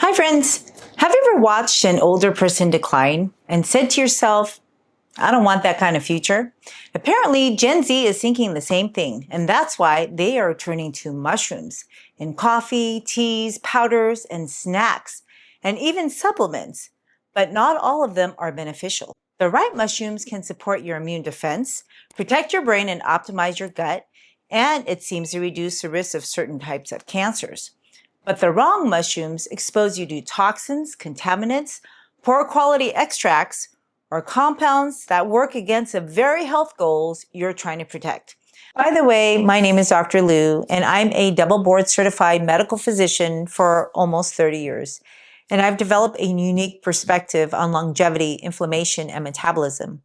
Hi friends! Have you ever watched an older person decline and said to yourself, I don't want that kind of future? Apparently, Gen Z is thinking the same thing, and that's why they are turning to mushrooms in coffee, teas, powders, and snacks, and even supplements. But not all of them are beneficial. The right mushrooms can support your immune defense, protect your brain, and optimize your gut, and it seems to reduce the risk of certain types of cancers. But the wrong mushrooms expose you to toxins, contaminants, poor quality extracts, or compounds that work against the very health goals you're trying to protect. By the way, my name is Dr. Lou, and I'm a double board certified medical physician for almost 30 years. And I've developed a unique perspective on longevity, inflammation, and metabolism.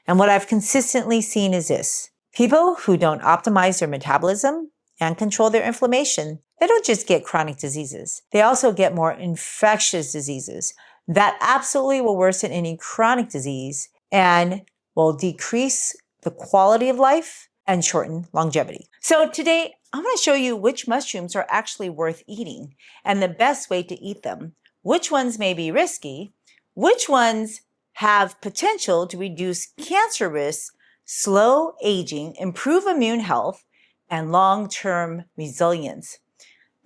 And what I've consistently seen is this: people who don't optimize their metabolism and control their inflammation, they don't just get chronic diseases. They also get more infectious diseases that absolutely will worsen any chronic disease and will decrease the quality of life and shorten longevity. So today, I'm going to show you which mushrooms are actually worth eating and the best way to eat them, which ones may be risky, which ones have potential to reduce cancer risks, slow aging, improve immune health, and long-term resilience.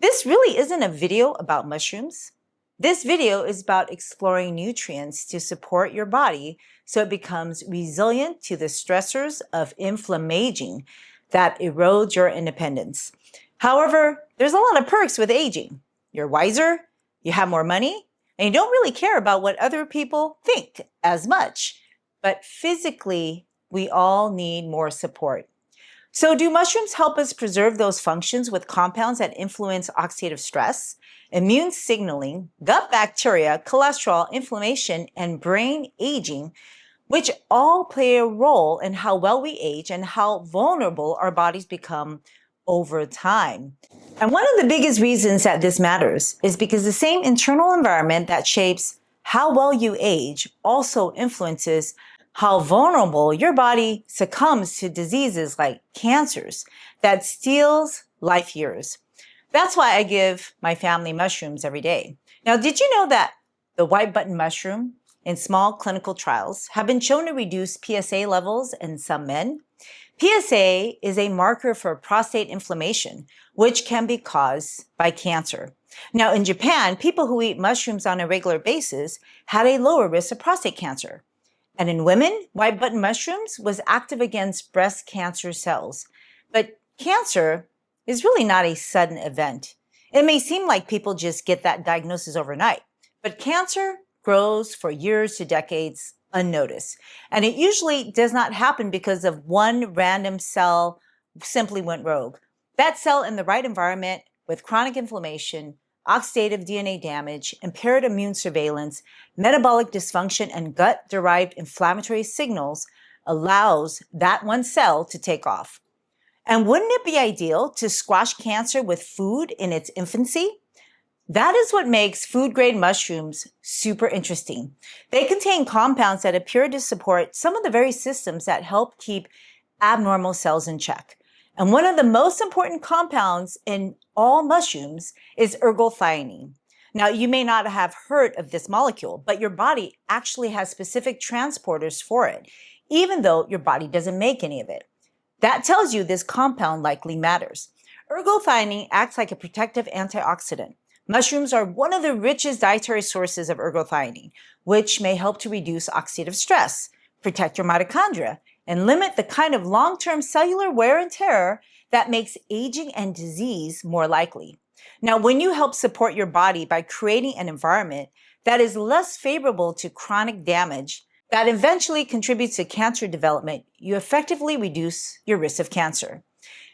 This really isn't a video about mushrooms. This video is about exploring nutrients to support your body so it becomes resilient to the stressors of inflammation that erodes your independence. However, there's a lot of perks with aging. You're wiser, you have more money, and you don't really care about what other people think as much. But physically, we all need more support. So do mushrooms help us preserve those functions with compounds that influence oxidative stress, immune signaling, gut bacteria, cholesterol, inflammation, and brain aging, which all play a role in how well we age and how vulnerable our bodies become over time? And one of the biggest reasons that this matters is because the same internal environment that shapes how well you age also influences how vulnerable your body succumbs to diseases like cancers that steals life years. That's why I give my family mushrooms every day. Now, did you know that the white button mushroom in small clinical trials have been shown to reduce PSA levels in some men? PSA is a marker for prostate inflammation, which can be caused by cancer. Now, in Japan, people who eat mushrooms on a regular basis had a lower risk of prostate cancer. And in women, white button mushrooms was active against breast cancer cells. But cancer is really not a sudden event. It may seem like people just get that diagnosis overnight, but cancer grows for years to decades unnoticed. And it usually does not happen because of one random cell simply went rogue. That cell in the right environment with chronic inflammation, oxidative DNA damage, impaired immune surveillance, metabolic dysfunction, and gut-derived inflammatory signals allows that one cell to take off. And wouldn't it be ideal to squash cancer with food in its infancy? That is what makes food-grade mushrooms super interesting. They contain compounds that appear to support some of the very systems that help keep abnormal cells in check. And one of the most important compounds in all mushrooms is ergothioneine. Now, you may not have heard of this molecule, but your body actually has specific transporters for it, even though your body doesn't make any of it. That tells you this compound likely matters. Ergothioneine acts like a protective antioxidant. Mushrooms are one of the richest dietary sources of ergothioneine, which may help to reduce oxidative stress, protect your mitochondria, and limit the kind of long-term cellular wear and tear that makes aging and disease more likely. Now, when you help support your body by creating an environment that is less favorable to chronic damage that eventually contributes to cancer development, you effectively reduce your risk of cancer.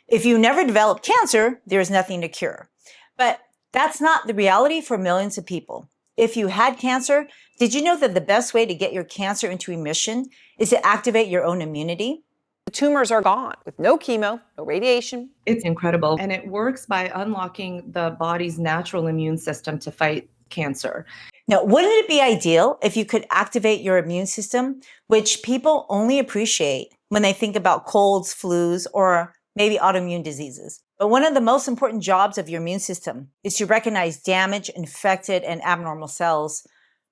If you never develop cancer, there's nothing to cure. But that's not the reality for millions of people. If you had cancer, did you know that the best way to get your cancer into remission is to activate your own immunity? The tumors are gone with no chemo, no radiation. It's incredible. And it works by unlocking the body's natural immune system to fight cancer. Now, wouldn't it be ideal if you could activate your immune system, which people only appreciate when they think about colds, flus, or maybe autoimmune diseases? But one of the most important jobs of your immune system is to recognize damaged, infected, and abnormal cells,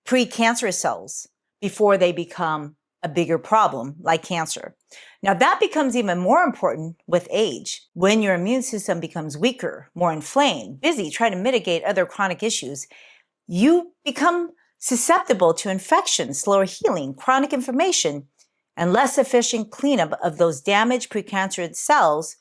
precancerous cells, before they become a bigger problem like cancer. Now, that becomes even more important with age, when your immune system becomes weaker, more inflamed, busy trying to mitigate other chronic issues. You become susceptible to infection, slower healing, chronic inflammation, and less efficient cleanup of those damaged precancerous cells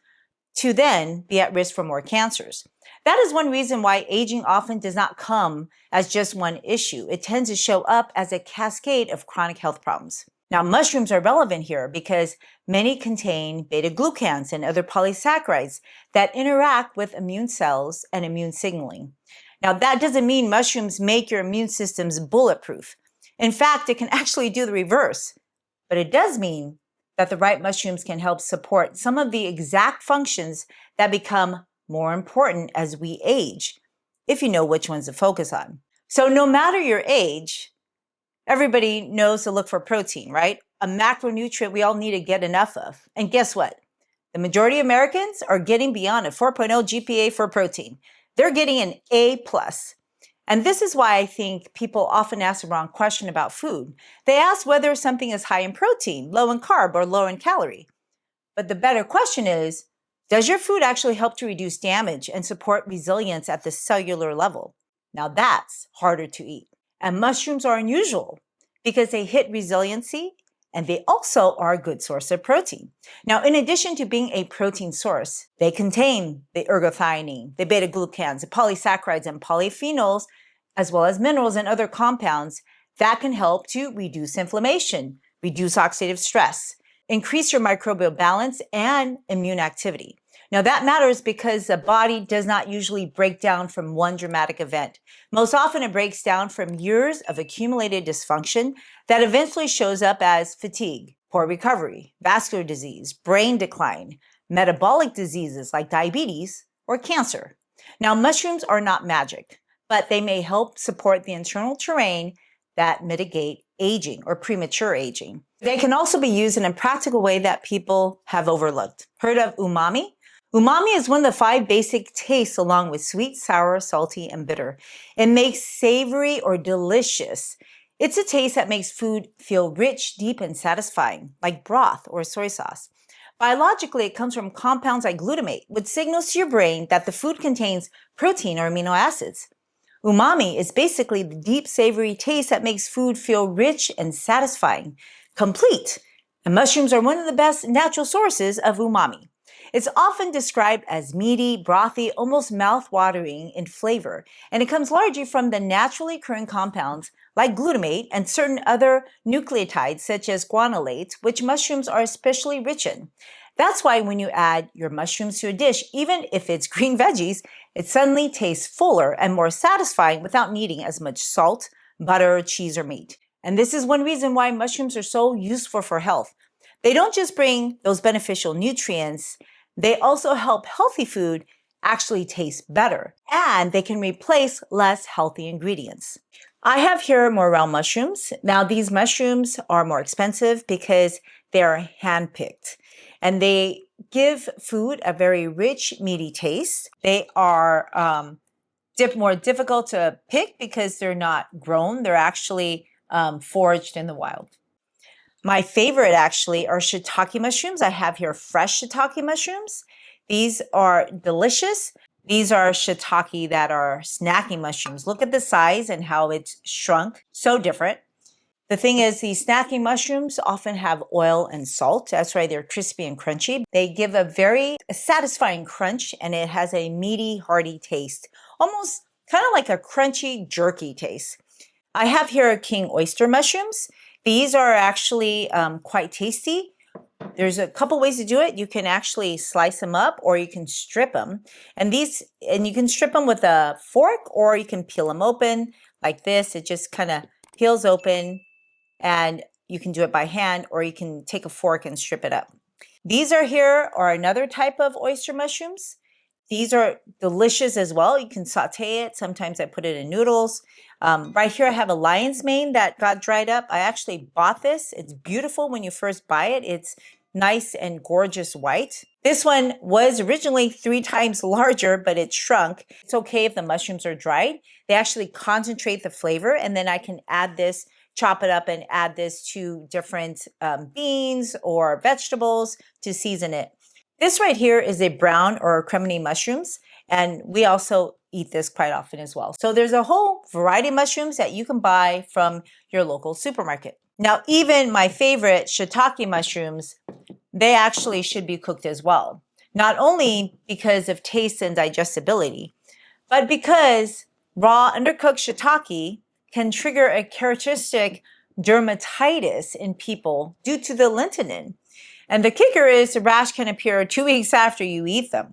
to then be at risk for more cancers. That is one reason why aging often does not come as just one issue. It tends to show up as a cascade of chronic health problems. Now, mushrooms are relevant here because many contain beta-glucans and other polysaccharides that interact with immune cells and immune signaling. Now, that doesn't mean mushrooms make your immune systems bulletproof. In fact, it can actually do the reverse. But it does mean that the right mushrooms can help support some of the exact functions that become more important as we age, if you know which ones to focus on. So no matter your age, everybody knows to look for protein, right? A macronutrient we all need to get enough of. And guess what? The majority of Americans are getting beyond a 4.0 GPA for protein. They're getting an A+. And this is why I think people often ask the wrong question about food. They ask whether something is high in protein, low in carb, or low in calorie. But the better question is, does your food actually help to reduce damage and support resilience at the cellular level? Now that's harder to eat. And mushrooms are unusual because they hit resiliency and they also are a good source of protein. Now, in addition to being a protein source, they contain the ergothioneine, the beta-glucans, the polysaccharides, and polyphenols, as well as minerals and other compounds that can help to reduce inflammation, reduce oxidative stress, increase your microbial balance, and immune activity. Now, that matters because the body does not usually break down from one dramatic event. Most often, it breaks down from years of accumulated dysfunction that eventually shows up as fatigue, poor recovery, vascular disease, brain decline, metabolic diseases like diabetes, or cancer. Now, mushrooms are not magic, but they may help support the internal terrain that mitigate aging or premature aging. They can also be used in a practical way that people have overlooked. Heard of umami? Umami is one of the 5 basic tastes along with sweet, sour, salty, and bitter. It makes savory or delicious. It's a taste that makes food feel rich, deep, and satisfying, like broth or soy sauce. Biologically, it comes from compounds like glutamate, which signals to your brain that the food contains protein or amino acids. Umami is basically the deep, savory taste that makes food feel rich and satisfying, complete. And mushrooms are one of the best natural sources of umami. It's often described as meaty, brothy, almost mouth-watering in flavor, and it comes largely from the naturally occurring compounds like glutamate and certain other nucleotides such as guanylate, which mushrooms are especially rich in. That's why when you add your mushrooms to a dish, even if it's green veggies, it suddenly tastes fuller and more satisfying without needing as much salt, butter, cheese, or meat. And this is one reason why mushrooms are so useful for health. They don't just bring those beneficial nutrients, they also help healthy food actually taste better, and they can replace less healthy ingredients. I have here morel mushrooms. Now, these mushrooms are more expensive because they are hand-picked, and they give food a very rich, meaty taste. They are more difficult to pick because they're not grown. They're actually foraged in the wild. My favorite actually are shiitake mushrooms. I have here fresh shiitake mushrooms. These are delicious. These are shiitake that are snacking mushrooms. Look at the size and how it's shrunk. So different. The thing is, these snacking mushrooms often have oil and salt. That's why they're crispy and crunchy. They give a very satisfying crunch, and it has a meaty, hearty taste. Almost kind of like a crunchy, jerky taste. I have here king oyster mushrooms. These are actually quite tasty. There's a couple ways to do it. You can actually slice them up or you can strip them. And you can strip them with a fork or you can peel them open like this. It just kind of peels open and you can do it by hand or you can take a fork and strip it up. These are another type of oyster mushrooms. These are delicious as well. You can saute it. Sometimes I put it in noodles. Right here I have a lion's mane that got dried up. I actually bought this. It's beautiful when you first buy it. It's nice and gorgeous white. This one was originally 3 times larger, but it shrunk. It's okay if the mushrooms are dried. They actually concentrate the flavor, and then I can add this, chop it up and add this to different beans or vegetables to season it. This right here is a brown or cremini mushrooms, and we also eat this quite often as well. So there's a whole variety of mushrooms that you can buy from your local supermarket. Now, even my favorite shiitake mushrooms, they actually should be cooked as well. Not only because of taste and digestibility, but because raw undercooked shiitake can trigger a characteristic dermatitis in people due to the lentinin. And the kicker is the rash can appear 2 weeks after you eat them.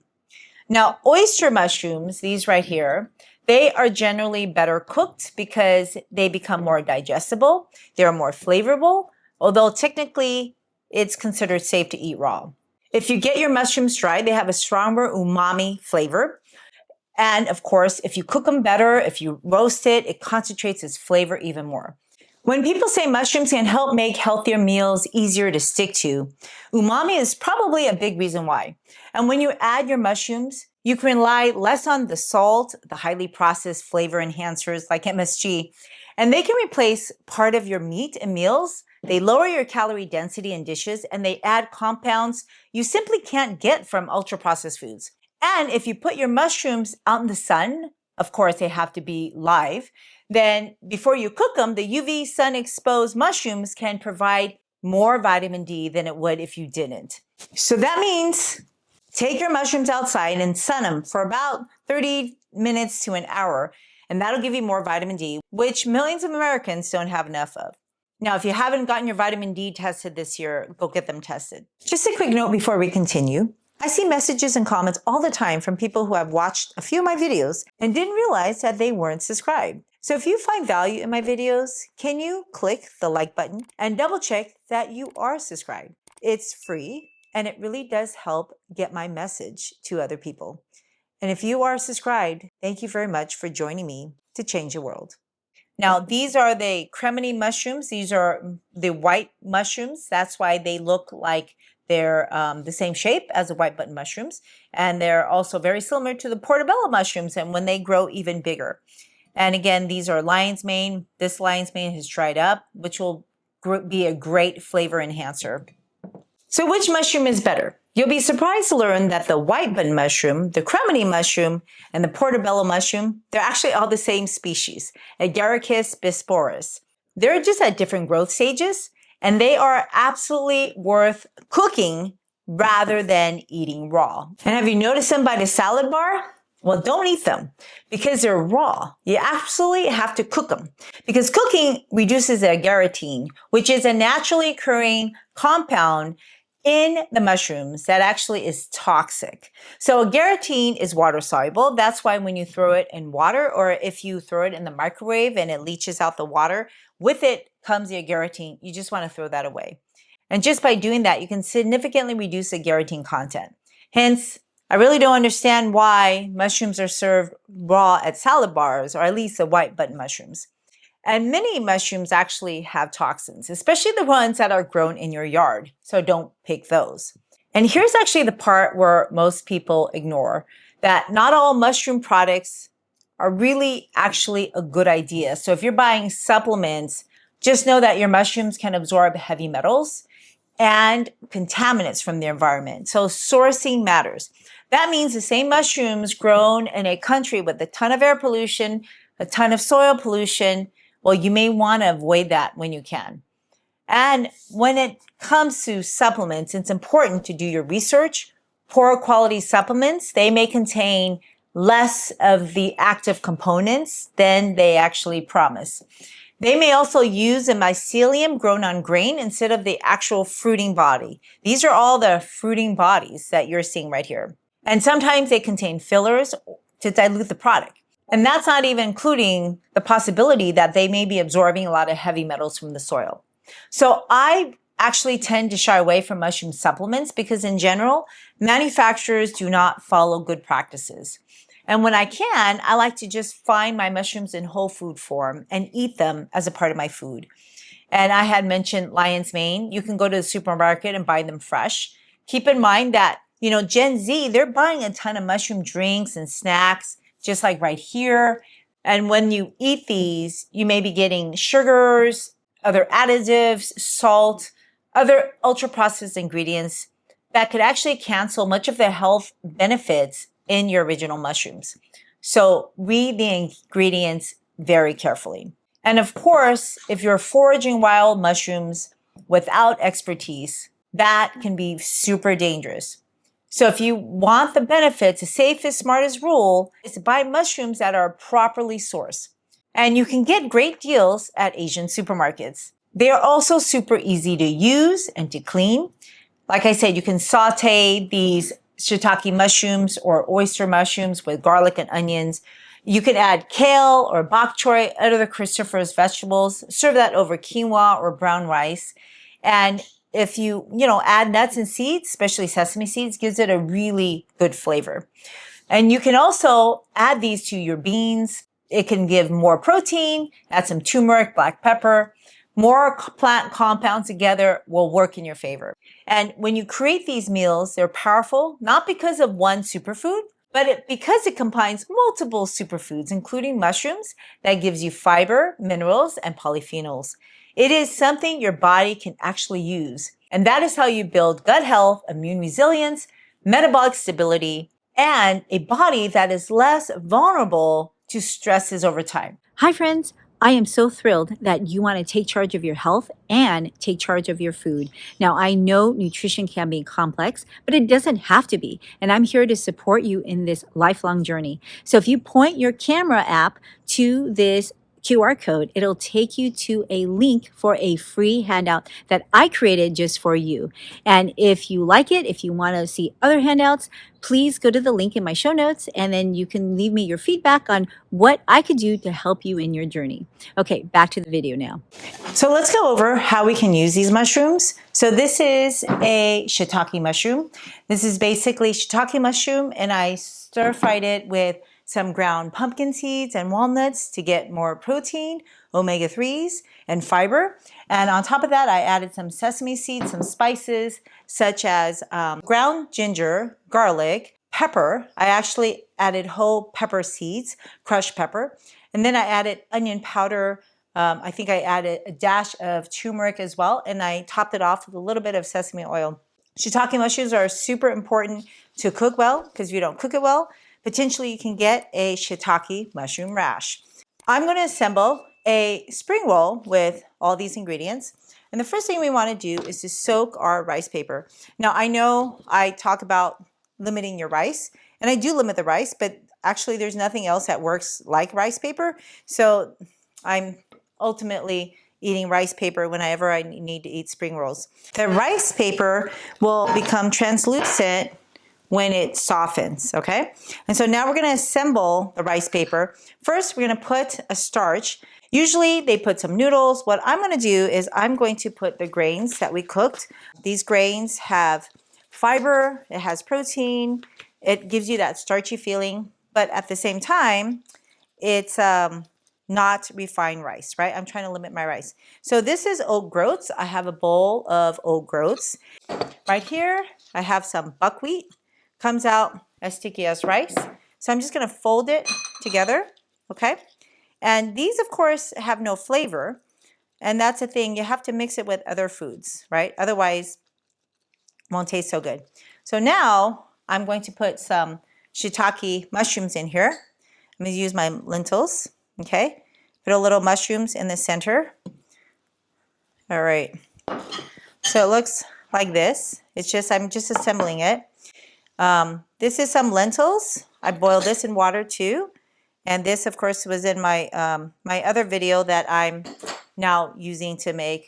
Now, oyster mushrooms, these right here, they are generally better cooked because they become more digestible. They're more flavorful, although technically it's considered safe to eat raw. If you get your mushrooms dried, they have a stronger umami flavor. And of course, if you cook them better, if you roast it, it concentrates its flavor even more. When people say mushrooms can help make healthier meals easier to stick to, umami is probably a big reason why. And when you add your mushrooms, you can rely less on the salt, the highly processed flavor enhancers like MSG, and they can replace part of your meat in meals. They lower your calorie density in dishes, and they add compounds you simply can't get from ultra-processed foods. And if you put your mushrooms out in the sun, of course they have to be live, then before you cook them, the UV sun exposed mushrooms can provide more vitamin D than it would if you didn't. So that means take your mushrooms outside and sun them for about 30 minutes to an hour, and that'll give you more vitamin D, which millions of Americans don't have enough of. Now, if you haven't gotten your vitamin D tested this year, go get them tested. Just a quick note before we continue. I see messages and comments all the time from people who have watched a few of my videos and didn't realize that they weren't subscribed. So if you find value in my videos, can you click the like button and double check that you are subscribed? It's free and it really does help get my message to other people. And if you are subscribed, thank you very much for joining me to change the world. Now, these are the cremini mushrooms. These are the white mushrooms. That's why they look like they're the same shape as the white button mushrooms. And they're also very similar to the portobello mushrooms, and when they grow even bigger. And again, these are lion's mane. This lion's mane has dried up, which will be a great flavor enhancer. So which mushroom is better? You'll be surprised to learn that the white button mushroom, the cremini mushroom, and the portobello mushroom, they're actually all the same species, Agaricus bisporus. They're just at different growth stages, and they are absolutely worth cooking rather than eating raw. And have you noticed them by the salad bar? Well, don't eat them because they're raw. You absolutely have to cook them because cooking reduces the agaricine, which is a naturally occurring compound in the mushrooms that actually is toxic. So agaricine is water soluble. That's why when you throw it in water, or if you throw it in the microwave and it leaches out the water, with it comes the agaricine. You just want to throw that away. And just by doing that, you can significantly reduce the agaricine content. Hence, I really don't understand why mushrooms are served raw at salad bars, or at least the white button mushrooms. And many mushrooms actually have toxins, especially the ones that are grown in your yard. So don't pick those. And here's actually the part where most people ignore, that not all mushroom products are really actually a good idea. So if you're buying supplements, just know that your mushrooms can absorb heavy metals and contaminants from the environment. So sourcing matters. That means the same mushrooms grown in a country with a ton of air pollution, a ton of soil pollution, well, you may want to avoid that when you can. And when it comes to supplements, it's important to do your research. Poor quality supplements, they may contain less of the active components than they actually promise. They may also use a mycelium grown on grain instead of the actual fruiting body. These are all the fruiting bodies that you're seeing right here. And sometimes they contain fillers to dilute the product. And that's not even including the possibility that they may be absorbing a lot of heavy metals from the soil. So I actually tend to shy away from mushroom supplements because in general, manufacturers do not follow good practices. And when I can, I like to just find my mushrooms in whole food form and eat them as a part of my food. And I had mentioned lion's mane. You can go to the supermarket and buy them fresh. Keep in mind that, Gen Z, they're buying a ton of mushroom drinks and snacks, just like right here. And when you eat these, you may be getting sugars, other additives, salt, other ultra processed ingredients that could actually cancel much of the health benefits in your original mushrooms. So read the ingredients very carefully. And of course, if you're foraging wild mushrooms without expertise, that can be super dangerous. So if you want the benefits, the safest, smartest rule is to buy mushrooms that are properly sourced. And you can get great deals at Asian supermarkets. They are also super easy to use and to clean. Like I said, you can saute these shiitake mushrooms or oyster mushrooms with garlic and onions. You can add kale or bok choy, other cruciferous vegetables. Serve that over quinoa or brown rice. And if you add nuts and seeds, especially sesame seeds, gives it a really good flavor. And you can also add these to your beans. It can give more protein, add some turmeric, black pepper. More plant compounds together will work in your favor. And when you create these meals, they're powerful, not because of one superfood, but because it combines multiple superfoods, including mushrooms, that gives you fiber, minerals, and polyphenols. It is something your body can actually use. And that is how you build gut health, immune resilience, metabolic stability, and a body that is less vulnerable to stresses over time. Hi, friends. I am so thrilled that you want to take charge of your health and take charge of your food. Now, I know nutrition can be complex, but it doesn't have to be. And I'm here to support you in this lifelong journey. So if you point your camera app to this QR code, it'll take you to a link for a free handout that I created just for you. And if you like it, if you want to see other handouts, please go to the link in my show notes, and then you can leave me your feedback on what I could do to help you in your journey. Okay, back to the video now. So let's go over how we can use these mushrooms. So this is a shiitake mushroom. This is basically shiitake mushroom, and I stir-fried it with some ground pumpkin seeds and walnuts to get more protein, omega-3s, and fiber. And on top of that, I added some sesame seeds, some spices, such as ground ginger, garlic, pepper. I actually added whole pepper seeds, crushed pepper. And then I added onion powder. I think I added a dash of turmeric as well. And I topped it off with a little bit of sesame oil. Shiitake mushrooms are super important to cook well, because if you don't cook it well, potentially you can get a shiitake mushroom rash. I'm going to assemble a spring roll with all these ingredients. And the first thing we want to do is to soak our rice paper. Now, I know I talk about limiting your rice, and I do limit the rice, but actually there's nothing else that works like rice paper. So I'm ultimately eating rice paper whenever I need to eat spring rolls. The rice paper will become translucent when it softens, okay? And so now we're gonna assemble the rice paper. First, we're gonna put a starch. Usually they put some noodles. What I'm gonna do is I'm going to put the grains that we cooked. These grains have fiber, it has protein, it gives you that starchy feeling, but at the same time, it's not refined rice, right? I'm trying to limit my rice. So this is oat groats. I have a bowl of oat groats. Right here, I have some buckwheat. Comes out as sticky as rice. So I'm just gonna fold it together, okay? And these, of course, have no flavor. And that's the thing, you have to mix it with other foods, right? Otherwise, it won't taste so good. So now I'm going to put some shiitake mushrooms in here. I'm gonna use my lentils, okay? Put a little mushrooms in the center. All right, so it looks like this. I'm just assembling it. This is some lentils. I boiled this in water too. And this, of course, was in my my other video that I'm now using to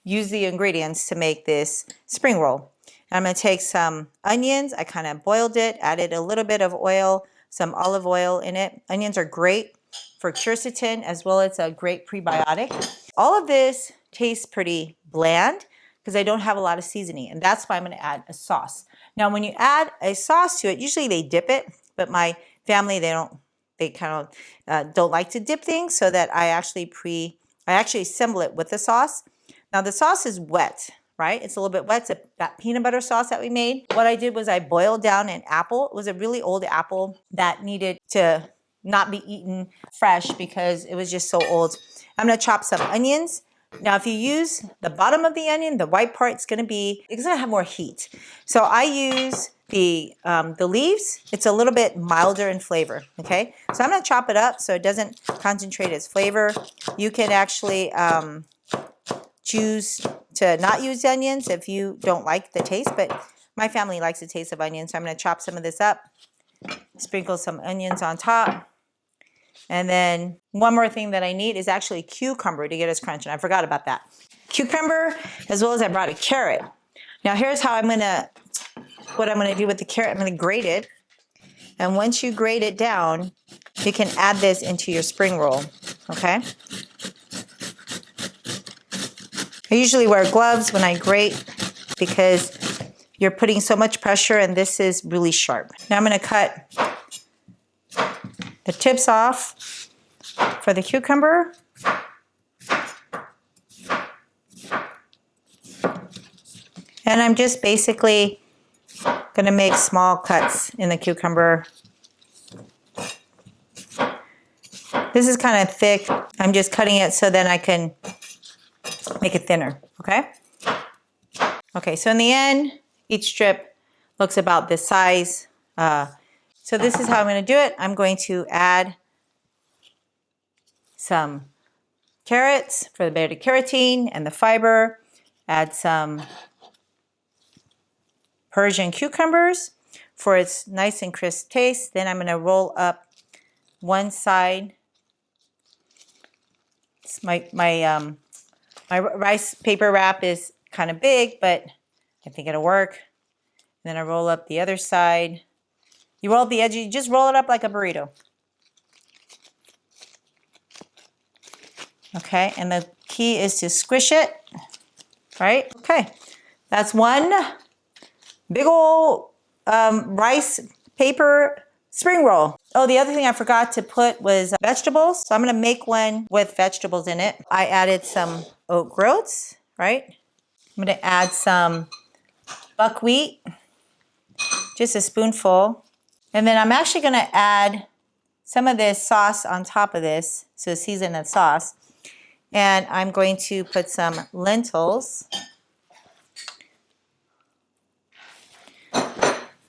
use the ingredients to make this spring roll. And I'm going to take some onions. I kind of boiled it, added a little bit of oil, some olive oil in it. Onions are great for quercetin, as well as a great prebiotic. All of this tastes pretty bland because I don't have a lot of seasoning, and that's why I'm going to add a sauce. Now, when you add a sauce to it, usually they dip it, but my family, they kind of don't like to dip things, so that I actually I actually assemble it with the sauce. Now the sauce is wet, right? It's a little bit wet. It's that peanut butter sauce that we made. What I did was I boiled down an apple. It was a really old apple that needed to not be eaten fresh because it was just so old. I'm gonna chop some onions. Now, if you use the bottom of the onion, the white part, it's gonna have more heat. So I use the leaves. It's a little bit milder in flavor, okay? So I'm gonna chop it up so it doesn't concentrate its flavor. You can actually choose to not use onions if you don't like the taste, but my family likes the taste of onions, so I'm gonna chop some of this up, sprinkle some onions on top. And then one more thing that I need is actually cucumber to get us crunch, and I forgot about that. Cucumber, as well as I brought a carrot. Now here's how what I'm gonna do with the carrot. I'm gonna grate it, and once you grate it down, you can add this into your spring roll, okay? I usually wear gloves when I grate because you're putting so much pressure and this is really sharp. Now I'm gonna cut the tips off for the cucumber. And I'm just basically gonna make small cuts in the cucumber. This is kind of thick. I'm just cutting it so then I can make it thinner, okay? Okay, so in the end, each strip looks about this size. So this is how I'm going to do it. I'm going to add some carrots for the beta carotene and the fiber. Add some Persian cucumbers for its nice and crisp taste. Then I'm going to roll up one side. My rice paper wrap is kind of big, but I think it'll work. And then I roll up the other side. You roll up the edge, you just roll it up like a burrito. Okay, and the key is to squish it, right? Okay, that's one big old rice paper spring roll. Oh, the other thing I forgot to put was vegetables. So I'm gonna make one with vegetables in it. I added some oat groats, right? I'm gonna add some buckwheat, just a spoonful. And then I'm actually gonna add some of this sauce on top of this, so season the sauce. And I'm going to put some lentils,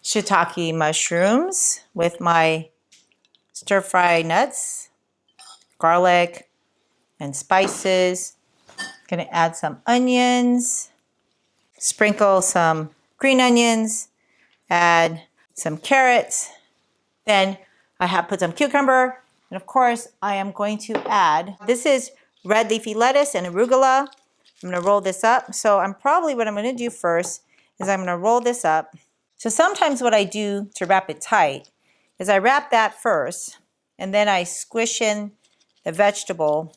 shiitake mushrooms with my stir-fry nuts, garlic, and spices. Gonna add some onions, sprinkle some green onions, add some carrots. Then I have put some cucumber, and of course I am going to add, this is red leafy lettuce and arugula. I'm gonna roll this up. So what I'm gonna do first is I'm gonna roll this up. So sometimes what I do to wrap it tight is I wrap that first, and then I squish in the vegetable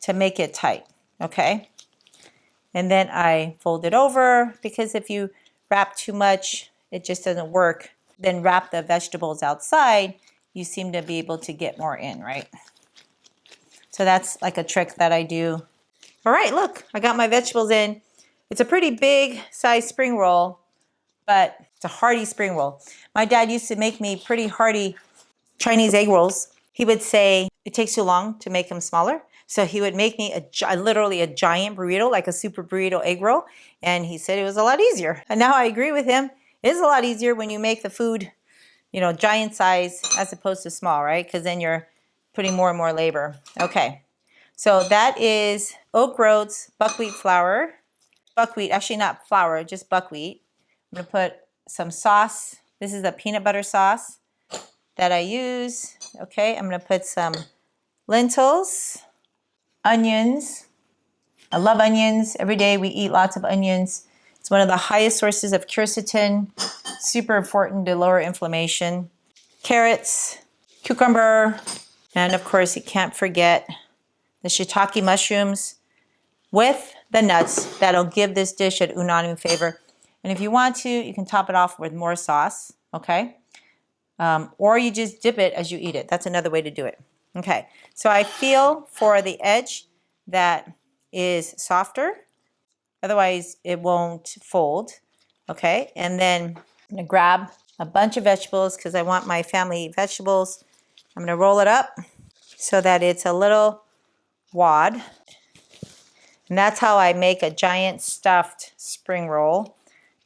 to make it tight, okay? And then I fold it over, because if you wrap too much, it just doesn't work. Then wrap the vegetables outside, you seem to be able to get more in, right? So that's like a trick that I do. All right, look, I got my vegetables in. It's a pretty big size spring roll, but it's a hearty spring roll. My dad used to make me pretty hearty Chinese egg rolls. He would say it takes too long to make them smaller. So he would make me literally a giant burrito, like a super burrito egg roll. And he said it was a lot easier. And now I agree with him. It is a lot easier when you make the food, giant size as opposed to small, right? Because then you're putting more and more labor. Okay, so that is oat groats, buckwheat flour. Buckwheat, actually not flour, just buckwheat. I'm gonna put some sauce. This is the peanut butter sauce that I use. Okay, I'm gonna put some lentils, onions. I love onions. Every day we eat lots of onions. It's one of the highest sources of quercetin, super important to lower inflammation. Carrots, cucumber, and of course you can't forget the shiitake mushrooms with the nuts. That'll give this dish an umami flavor. And if you want to, you can top it off with more sauce, okay? Or you just dip it as you eat it. That's another way to do it, Okay, so I feel for the edge that is softer. Otherwise, it won't fold. Okay, and then I'm gonna grab a bunch of vegetables because I want my family vegetables. I'm gonna roll it up so that it's a little wad. And that's how I make a giant stuffed spring roll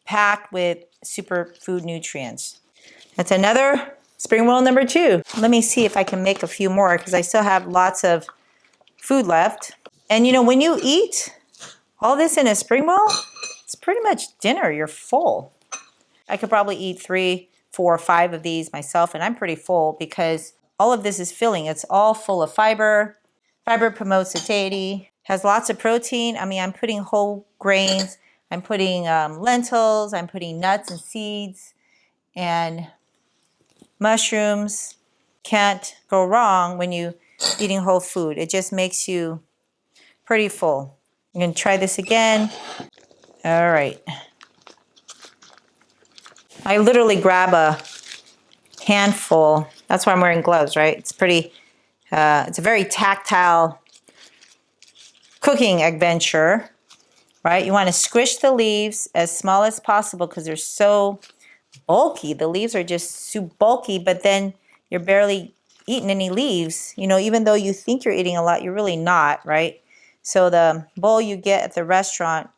packed with superfood nutrients. That's another spring roll number 2. Let me see if I can make a few more because I still have lots of food left. And you know, when you eat all this in a spring roll, it's pretty much dinner. You're full. I could probably eat 3, 4, 5 of these myself, and I'm pretty full because all of this is filling. It's all full of fiber. Fiber promotes satiety, has lots of protein. I mean, I'm putting whole grains. I'm putting lentils. I'm putting nuts and seeds and mushrooms. Can't go wrong when you eating whole food. It just makes you pretty full. I'm going to try this again. All right. I literally grab a handful. That's why I'm wearing gloves, right? It's pretty, it's a very tactile cooking adventure, right? You want to squish the leaves as small as possible because they're so bulky. The leaves are just so bulky, but then you're barely eating any leaves. You know, even though you think you're eating a lot, you're really not, right? So the bowl you get at the restaurant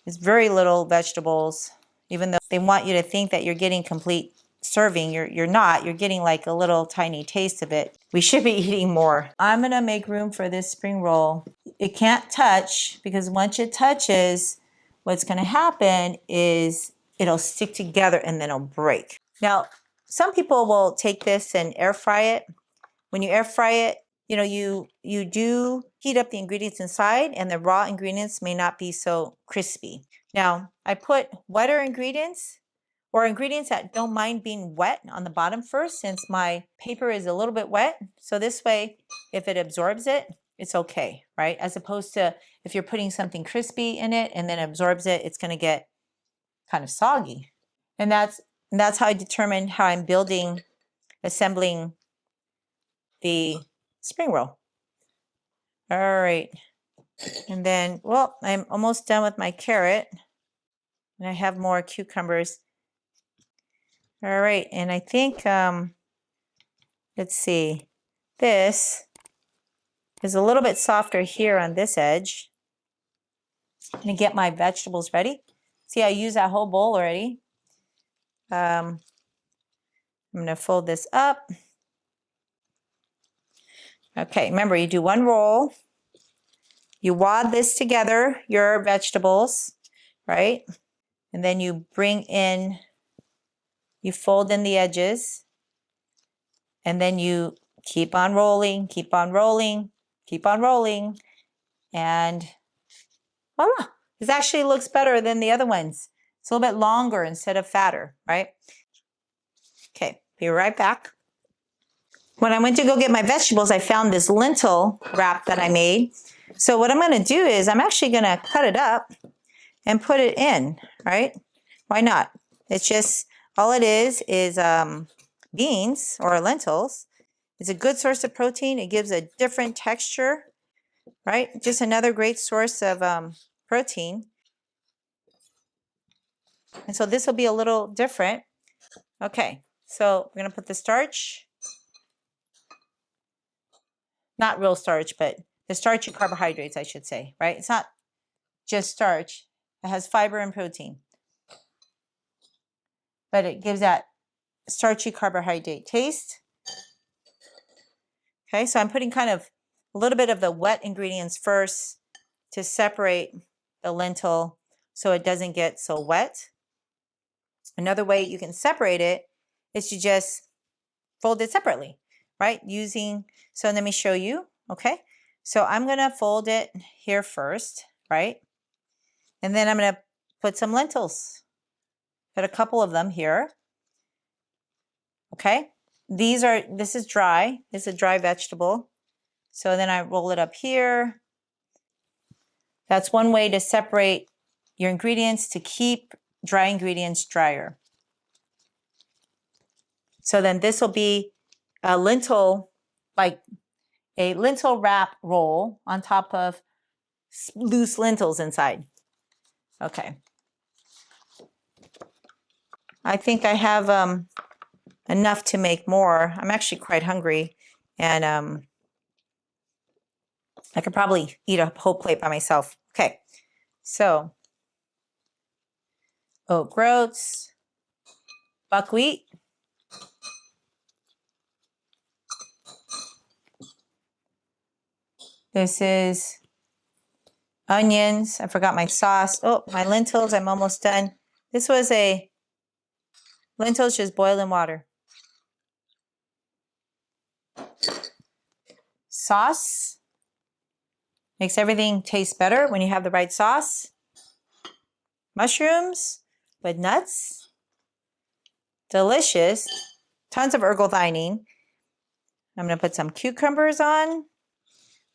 is very little vegetables, even though they want you to think that you're getting complete serving. You're not. You're getting like a little tiny taste of it. We should be eating more. I'm going to make room for this spring roll. It can't touch because once it touches, what's going to happen is it'll stick together and then it'll break. Now, some people will take this and air fry it. When you air fry it, you know, you do heat up the ingredients inside and the raw ingredients may not be so crispy. Now, I put wetter ingredients or ingredients that don't mind being wet on the bottom first since my paper is a little bit wet. So this way, if it absorbs it, it's okay, right? As opposed to if you're putting something crispy in it and then absorbs it, it's going to get kind of soggy. And that's how I determine how I'm assembling the spring roll. All right. And then, well, I'm almost done with my carrot. And I have more cucumbers. All right. And I think, let's see, this is a little bit softer here on this edge. I'm going to get my vegetables ready. See, I use that whole bowl already. I'm going to fold this up. Okay, remember, you do one roll. You wad this together, your vegetables, right? And then you you fold in the edges. And then you keep on rolling, keep on rolling, keep on rolling. And voila, this actually looks better than the other ones. It's a little bit longer instead of fatter, right? Okay, be right back. When I went to go get my vegetables, I found this lentil wrap that I made. So what I'm going to do is I'm actually going to cut it up and put it in, right? Why not? It's just, all it is beans or lentils. It's a good source of protein. It gives a different texture, right? Just another great source of protein. And so this will be a little different. Okay, so we're going to put the starch. Not real starch, but the starchy carbohydrates, I should say, right? It's not just starch. It has fiber and protein. But it gives that starchy carbohydrate taste. Okay, so I'm putting kind of a little bit of the wet ingredients first to separate the lentil so it doesn't get so wet. Another way you can separate it is to just fold it separately, right? So let me show you, okay? So I'm going to fold it here first, right? And then I'm going to put some lentils. Put a couple of them here. Okay? This is dry. This is a dry vegetable. So then I roll it up here. That's one way to separate your ingredients to keep dry ingredients drier. So then this will be a lentil, like a lentil wrap roll on top of loose lentils inside. Okay. I think I have enough to make more. I'm actually quite hungry, and I could probably eat a whole plate by myself. Okay, so oat groats, buckwheat, this is onions. I forgot my sauce. Oh, my lentils, I'm almost done. This was a lentils just boiled in water. Sauce makes everything taste better when you have the right sauce. Mushrooms with nuts. Delicious. Tons of ergothioneine. I'm going to put some cucumbers on.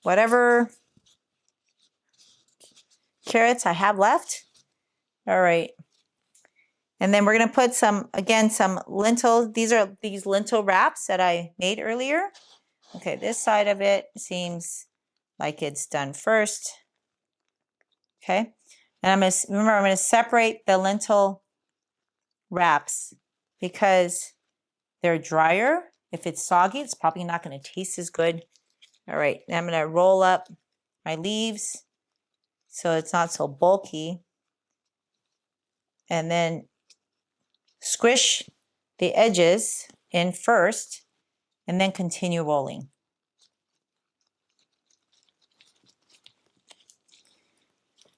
Whatever carrots I have left. All right. And then we're going to put some lentils. These are these lentil wraps that I made earlier. Okay, this side of it seems like it's done first. Okay. And I'm going to separate the lentil wraps because they're drier. If it's soggy, it's probably not going to taste as good. All right, now I'm going to roll up my leaves so it's not so bulky. And then squish the edges in first and then continue rolling.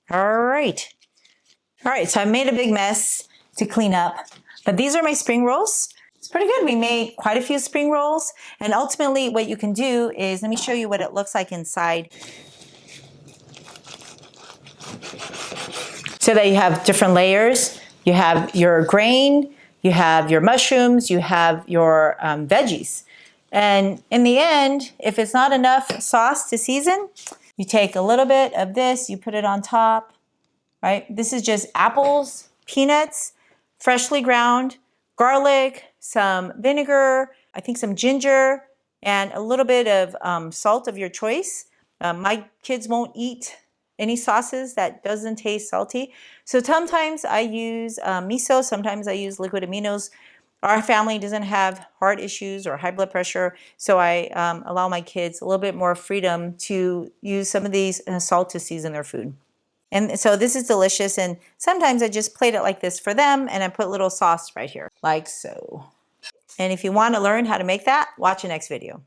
All right, so I made a big mess to clean up, but these are my spring rolls. It's pretty good. We made quite a few spring rolls, and ultimately what you can do is, let me show you what it looks like inside. So that you have different layers. You have your grain, you have your mushrooms, you have your veggies. And in the end, if it's not enough sauce to season, you take a little bit of this, you put it on top, right? This is just apples, peanuts, freshly ground, garlic, some vinegar, I think some ginger, and a little bit of salt of your choice. My kids won't eat any sauces that doesn't taste salty. So sometimes I use miso, sometimes I use liquid aminos. Our family doesn't have heart issues or high blood pressure, so I allow my kids a little bit more freedom to use some of these salt to season their food. And so this is delicious, and sometimes I just plate it like this for them, and I put little sauce right here, like so. And if you want to learn how to make that, watch the next video.